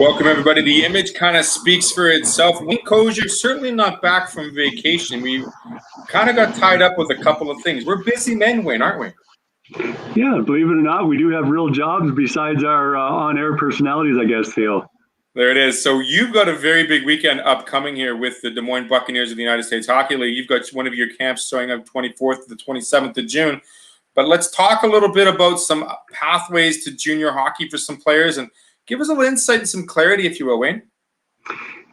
Welcome, everybody. The image kind of speaks for itself. Wayne Kosior certainly not back from vacation. We kind of got tied up with a couple of things. We're busy men, Wayne, aren't we? Yeah, believe it or not, we do have real jobs besides our on-air personalities, I guess, Theo. There it is. So you've got a very big weekend upcoming here with the Des Moines Buccaneers of the United States Hockey League. You've got one of your camps starting on 24th to the 27th of June. But let's talk a little bit about some pathways to junior hockey for some players and give us a little insight and some clarity, if you will, Wayne.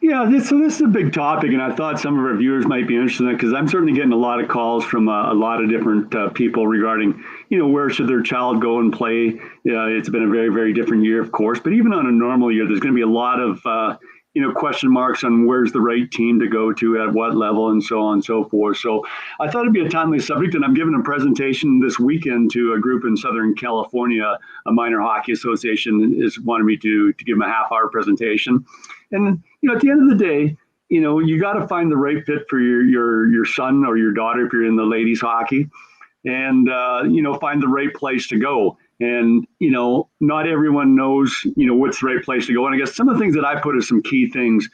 Yeah, this is a big topic, and I thought some of our viewers might be interested in it because I'm certainly getting a lot of calls from a lot of different people regarding, where should their child go and play. It's been a very, very different year, of course, but even on a normal year, there's going to be a lot of, question marks on where's the right team to go to at what level and so on and so forth. So I thought it'd be a timely subject, and I'm giving a presentation this weekend to a group in Southern California. A minor hockey association is wanting me to give them a half-hour presentation. And, at the end of the day, you got to find the right fit for your son or your daughter if you're in the ladies hockey, and, find the right place to go. And, not everyone knows, what's the right place to go. And I guess some of the things that I put as some key things,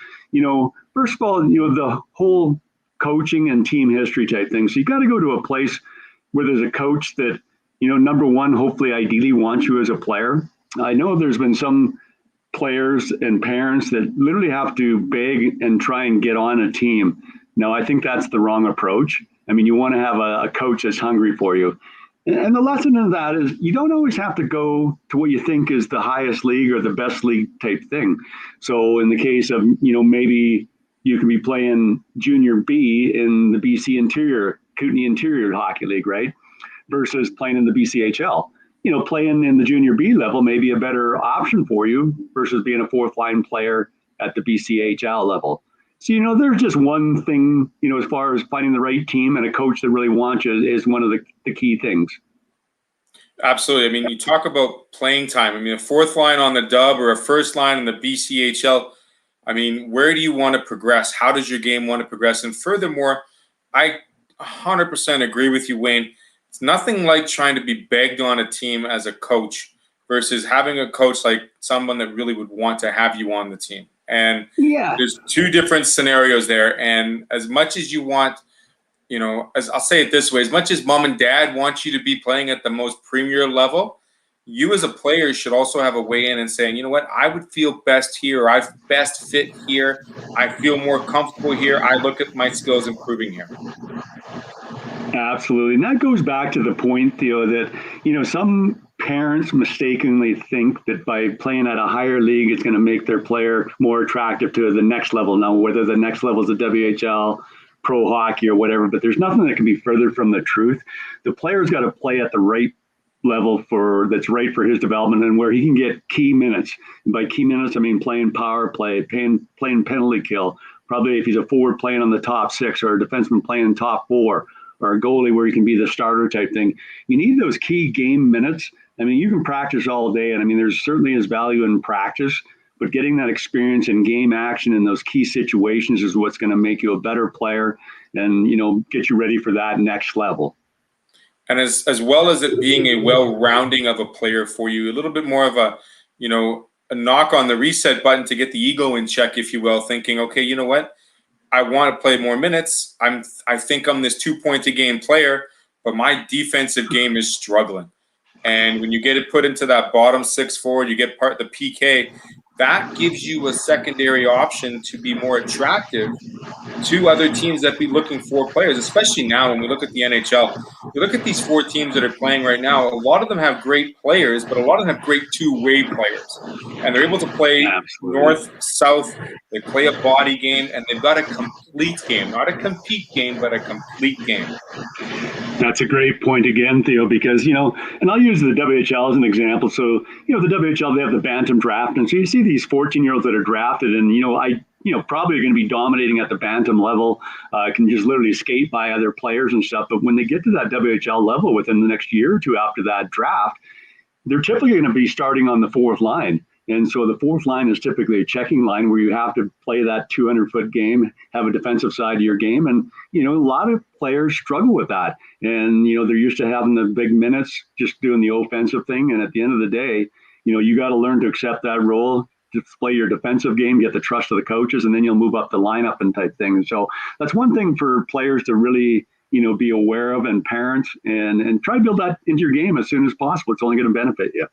first of all, the whole coaching and team history type thing. So you got to go to a place where there's a coach that, number one, hopefully, ideally wants you as a player. I know there's been some players and parents that literally have to beg and try and get on a team. Now, I think that's the wrong approach. I mean, you want to have a coach that's hungry for you. And the lesson in that is you don't always have to go to what you think is the highest league or the best league type thing. So in the case of, maybe you can be playing junior B in the BC Kootenay Interior Hockey League, right? Versus playing in the BCHL. Playing in the junior B level may be a better option for you versus being a fourth line player at the BCHL level. So, there's just one thing, as far as finding the right team and a coach that really wants you is one of the key things. Absolutely. I mean, you talk about playing time. I mean, a fourth line on the dub or a first line in the BCHL. I mean, where do you want to progress? How does your game want to progress? And furthermore, I 100% agree with you, Wayne. It's nothing like trying to be begged on a team as a coach versus having a coach like someone that really would want to have you on the team. And there's two different scenarios there. And as much as you want, as I'll say it this way, as much as mom and dad want you to be playing at the most premier level, you as a player should also have a way in and saying, I would feel best here, or I best fit here. I feel more comfortable here. I look at my skills improving here. Absolutely. And that goes back to the point, Theo, that, some parents mistakenly think that by playing at a higher league, it's going to make their player more attractive to the next level. Now, whether the next level is the WHL, pro hockey, or whatever, but there's nothing that can be further from the truth. The player's got to play at the right level that's right for his development and where he can get key minutes. And by key minutes, I mean playing power play, playing penalty kill. Probably if he's a forward playing on the top six or a defenseman playing top four, or a goalie where you can be the starter type thing. You need those key game minutes. I mean, you can practice all day, and I mean, there's certainly is value in practice, but getting that experience in game action in those key situations is what's going to make you a better player and, get you ready for that next level. And as well as it being a well-rounding of a player for you, a little bit more of a knock on the reset button to get the ego in check, if you will, thinking, okay, you know what? I want to play more minutes. I think I'm this 2-point-a-game player, but my defensive game is struggling. And when you get it put into that bottom six forward, you get part of the PK, that gives you a secondary option to be more attractive to other teams that be looking for players, especially now when we look at the NHL. We look at these 4 teams that are playing right now. A lot of them have great players, but a lot of them have great two-way players. And they're able to play north, south. They play a body game, and they've got a complete game. Not a compete game, but a complete game. That's a great point again, Theo, because, and I'll use the WHL as an example. So, the WHL, they have the Bantam draft. And so you see these 14-year-olds that are drafted and, probably are going to be dominating at the Bantam level, can just literally skate by other players and stuff. But when they get to that WHL level within the next year or two after that draft, they're typically going to be starting on the fourth line. And so the fourth line is typically a checking line where you have to play that 200-foot game, have a defensive side of your game. And, a lot of players struggle with that. And, they're used to having the big minutes, just doing the offensive thing. And at the end of the day, you got to learn to accept that role, display your defensive game, get the trust of the coaches, and then you'll move up the lineup and type thing. And so that's one thing for players to really, be aware of, and parents, and try to build that into your game as soon as possible. It's only going to benefit you.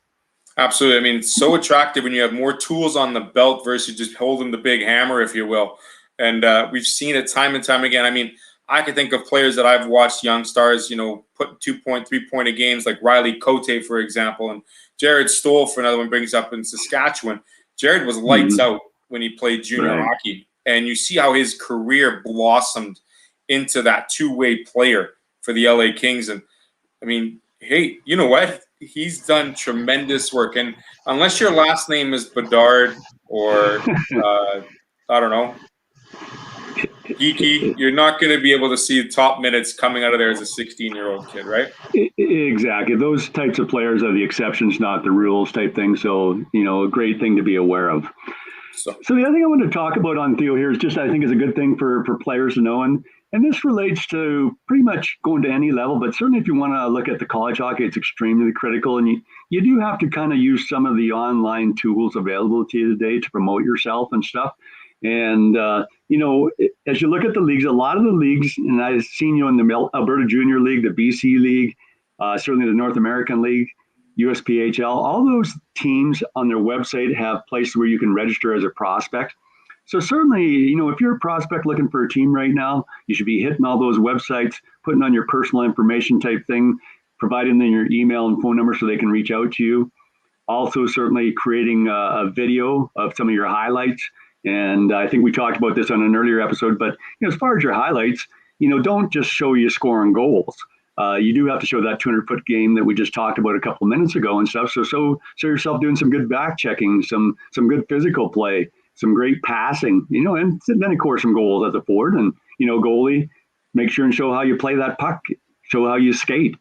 Absolutely. I mean, it's so attractive when you have more tools on the belt versus just holding the big hammer, if you will. And we've seen it time and time again. I mean, I can think of players that I've watched, young stars, put 2-point, 3-point games, like Riley Cote, for example, and Jared Stoll, for another one, brings up in Saskatchewan. Jared was lights out when he played junior hockey. And you see how his career blossomed into that two-way player for the LA Kings. And I mean, hey, you know what? He's done tremendous work. And unless your last name is Bedard or, I don't know, Geeky, you're not going to be able to see top minutes coming out of there as a 16-year-old kid, right? Exactly. Those types of players are the exceptions, not the rules type thing. So, a great thing to be aware of. So the other thing I want to talk about on Theo here is just, I think, is a good thing for players to know. And this relates to pretty much going to any level, but certainly if you want to look at the college hockey, it's extremely critical. And you do have to kind of use some of the online tools available to you today to promote yourself and stuff. And, as you look at the leagues, a lot of the leagues, and I've seen in the Alberta Junior League, the BC League, certainly the North American League, USPHL, all those teams on their website have places where you can register as a prospect. So certainly, if you're a prospect looking for a team right now, you should be hitting all those websites, putting on your personal information type thing, providing them your email and phone number so they can reach out to you. Also, certainly creating a video of some of your highlights. And I think we talked about this on an earlier episode, but as far as your highlights, don't just show you scoring goals. You do have to show that 200-foot game that we just talked about a couple of minutes ago and stuff. So show yourself doing some good back checking, some good physical play, some great passing, and then of course some goals at the forward, and goalie, make sure and show how you play that puck, show how you skate.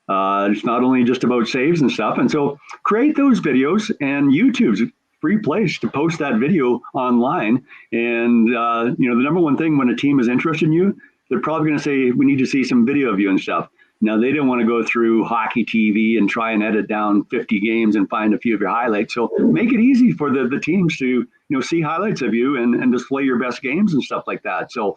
It's not only just about saves and stuff. And so create those videos, and YouTube's a free place to post that video online. And the number one thing when a team is interested in you, they're probably going to say, we need to see some video of you and stuff. Now, they don't want to go through hockey TV and try and edit down 50 games and find a few of your highlights. So make it easy for the teams to, see highlights of you and display your best games and stuff like that. So,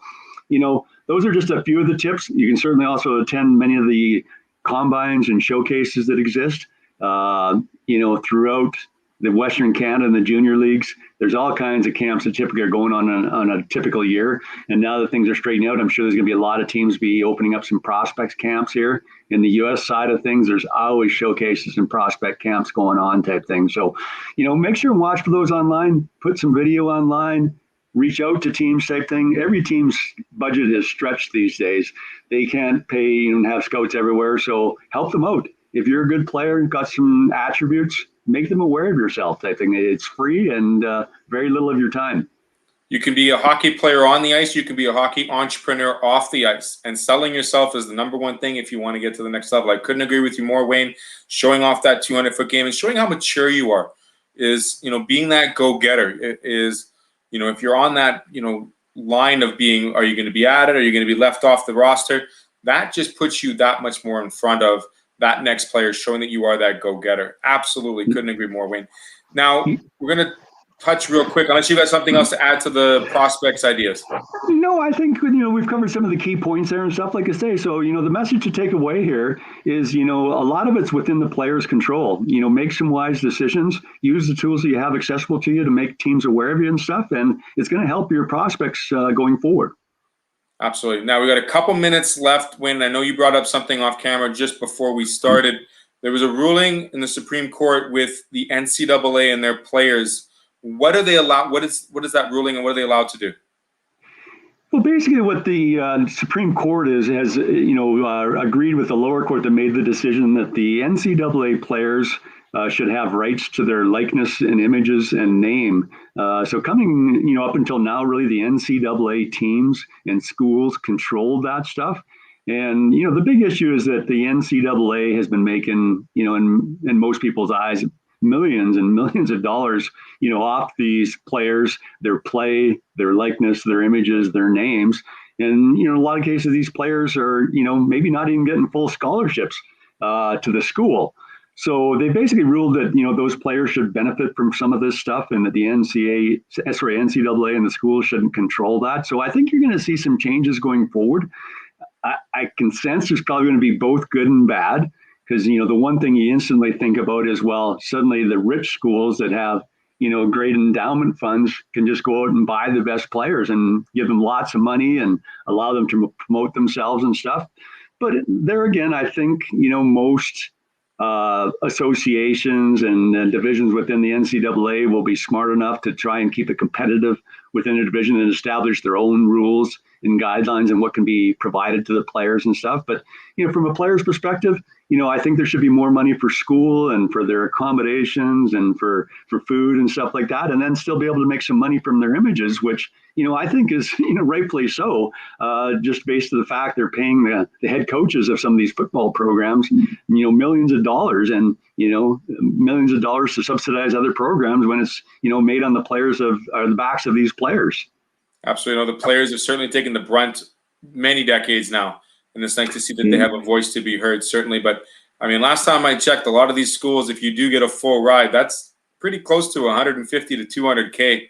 those are just a few of the tips. You can certainly also attend many of the combines and showcases that exist, throughout the Western Canada and the junior leagues. There's all kinds of camps that typically are going on a typical year. And now that things are straightening out, I'm sure there's going to be a lot of teams be opening up some prospects camps here. In the U.S. side of things, there's always showcases and prospect camps going on type thing. So, make sure and watch for those online, put some video online, reach out to teams type thing. Every team's budget is stretched these days. They can't pay and have scouts everywhere. So help them out. If you're a good player and got some attributes, make them aware of yourself type thing. It's free and very little of your time. You can be a hockey player on the ice. You can be a hockey entrepreneur off the ice. And selling yourself is the number one thing if you want to get to the next level. I couldn't agree with you more, Wayne. Showing off that 200-foot game and showing how mature you are is, being that go-getter is, if you're on that, line of being, are you going to be added? Are you going to be left off the roster? That just puts you that much more in front of that next player, showing that you are that go-getter. Absolutely. Couldn't agree more, Wayne. Now, we're going to touch real quick, unless you got something else to add to the prospects ideas. No, I think, we've covered some of the key points there and stuff, like I say. So, the message to take away here is, a lot of it's within the player's control. Make some wise decisions, use the tools that you have accessible to you to make teams aware of you and stuff. And it's going to help your prospects going forward. Absolutely. Now, we got a couple minutes left. Wayne, I know you brought up something off camera just before we started. There was a ruling in the Supreme Court with the NCAA and their players. What are they allowed? What is that ruling, and what are they allowed to do? Well, basically, what the Supreme Court has agreed with the lower court that made the decision that the NCAA players should have rights to their likeness and images and name. So coming, up until now, really the NCAA teams and schools controlled that stuff. And, the big issue is that the NCAA has been making, in most people's eyes, millions and millions of dollars, off these players, their play, their likeness, their images, their names. And, in a lot of cases, these players are, maybe not even getting full scholarships to the school. So they basically ruled that those players should benefit from some of this stuff, and that the NCAA and the schools shouldn't control that. So I think you're going to see some changes going forward. I can sense there's probably going to be both good and bad, because the one thing you instantly think about is, well, suddenly the rich schools that have great endowment funds can just go out and buy the best players and give them lots of money and allow them to promote themselves and stuff. But there again, I think most associations and divisions within the NCAA will be smart enough to try and keep it competitive within a division and establish their own rules and guidelines and what can be provided to the players and stuff. But from a player's perspective, I think there should be more money for school and for their accommodations and for food and stuff like that, and then still be able to make some money from their images, which I think is rightfully so, just based on the fact they're paying the head coaches of some of these football programs millions of dollars, and millions of dollars to subsidize other programs when it's made on the the backs of these players. Absolutely. The players have certainly taken the brunt many decades now, and it's nice to see that they have a voice to be heard, certainly. But I mean, last time I checked, a lot of these schools, if you do get a full ride, that's pretty close to 150 to 200K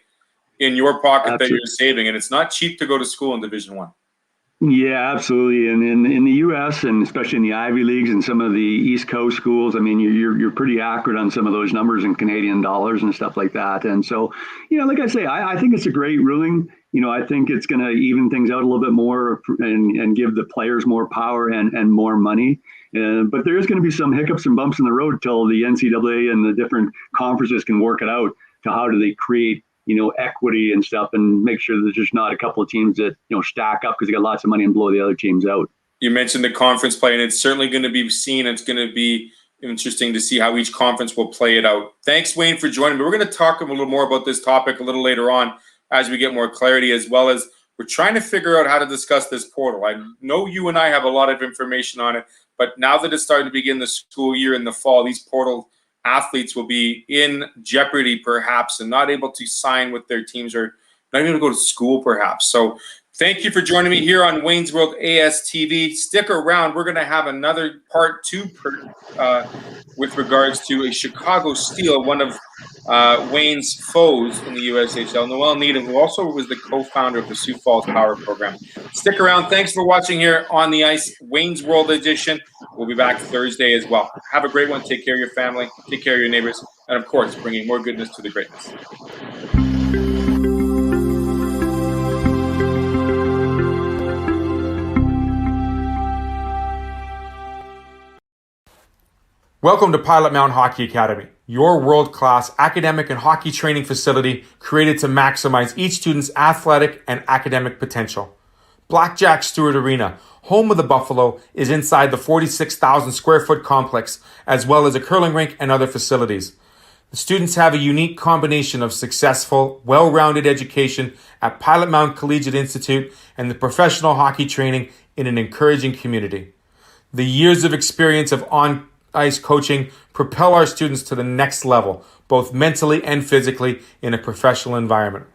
in your pocket. Absolutely. That you're saving, and it's not cheap to go to school in Division I. Yeah, absolutely. And in the U.S. and especially in the Ivy Leagues and some of the East Coast schools, I mean, you're pretty accurate on some of those numbers in Canadian dollars and stuff like that. And so, like I say, I think it's a great ruling. I think it's going to even things out a little bit more and give the players more power and more money. But there is going to be some hiccups and bumps in the road till the NCAA and the different conferences can work it out to how do they create equity and stuff, and make sure there's just not a couple of teams that, stack up because they got lots of money and blow the other teams out. You mentioned the conference play, and it's certainly going to be seen. It's going to be interesting to see how each conference will play it out. Thanks, Wayne, for joining me. We're going to talk a little more about this topic a little later on as we get more clarity, as well as we're trying to figure out how to discuss this portal. I know you and I have a lot of information on it, but now that it's starting to begin the school year in the fall, these portal athletes will be in jeopardy perhaps and not able to sign with their teams or not able to go to school perhaps. So thank you for joining me here on Wayne's World ASTV. Stick around. We're going to have another part 2 with regards to a Chicago Steel, one of Wayne's foes in the USHL, Noelle Needham, who also was the co-founder of the Sioux Falls Power Program. Stick around. Thanks for watching here on the Ice, Wayne's World Edition. We'll be back Thursday as well. Have a great one. Take care of your family. Take care of your neighbors. And, of course, bringing more goodness to the greatness. Welcome to Pilot Mountain Hockey Academy, your world-class academic and hockey training facility created to maximize each student's athletic and academic potential. Blackjack Stewart Arena, home of the Buffalo, is inside the 46,000 square foot complex, as well as a curling rink and other facilities. The students have a unique combination of successful, well-rounded education at Pilot Mountain Collegiate Institute and the professional hockey training in an encouraging community. The years of experience of on-ice coaching propel our students to the next level, both mentally and physically, in a professional environment.